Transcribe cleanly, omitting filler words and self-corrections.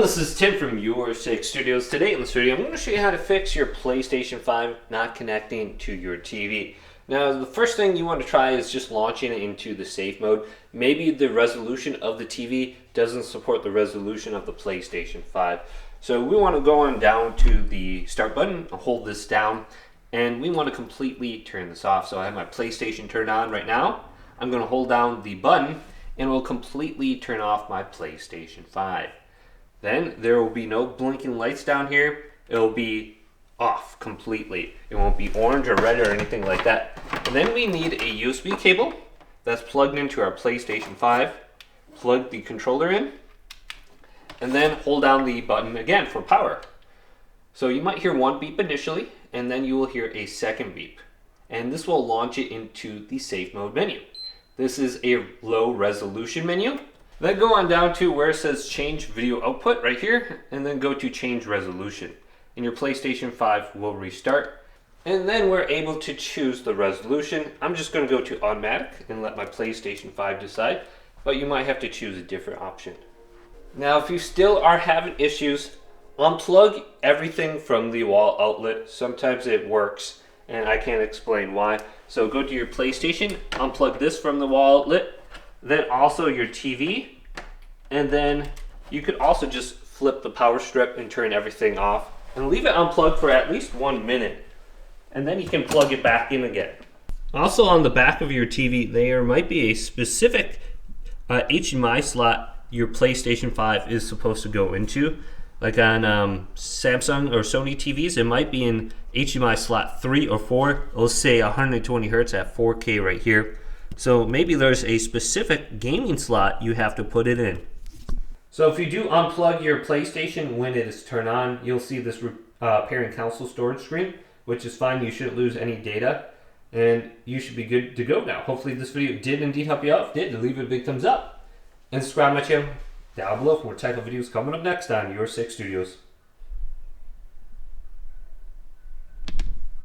this is Tim from Your 6 Studios. Today in this video, I'm going to show you how to fix your PlayStation 5 not connecting to your TV. Now, the first thing you want to try is just launching it into the safe mode. Maybe the resolution of the TV doesn't support the resolution of the PlayStation 5. So we want to go on down to the start button, hold this down, and we want to completely turn this off. So I have my PlayStation turned on right now. I'm going to hold down the button and it will completely turn off my PlayStation 5. Then there will be no blinking lights down here. It will be off completely. It won't be orange or red or anything like that. And then we need a USB cable that's plugged into our PlayStation 5. Plug the controller in and then hold down the button again for power. So you might hear one beep initially and then you will hear a second beep. And this will launch it into the safe mode menu. This is a low resolution menu. Then go on down to where it says change video output right here and then go to change resolution. And your PlayStation 5 will restart. And then we're able to choose the resolution. I'm just going to go to automatic and let my PlayStation 5 decide, but you might have to choose a different option. Now if you still are having issues, unplug everything from the wall outlet. Sometimes it works and I can't explain why. So go to your PlayStation, unplug this from the wall outlet, then also your TV, and then you could also just flip the power strip and turn everything off and leave it unplugged for at least 1 minute, and then you can plug it back in again. Also on the back of your TV there might be a specific HDMI slot your PlayStation 5 is supposed to go into. Like on Samsung or Sony TVs, it might be in HDMI slot 3 or 4. It'll say 120 Hertz at 4K right here. So maybe there's a specific gaming slot you have to put it in. So if you do unplug your PlayStation when it is turned on, you'll see this parent console storage screen, which is fine. You shouldn't lose any data, and you should be good to go now. Hopefully this video did indeed help you out. If it did, leave it a big thumbs up and subscribe to my channel down below for more technical videos coming up next on Your 6 Studios.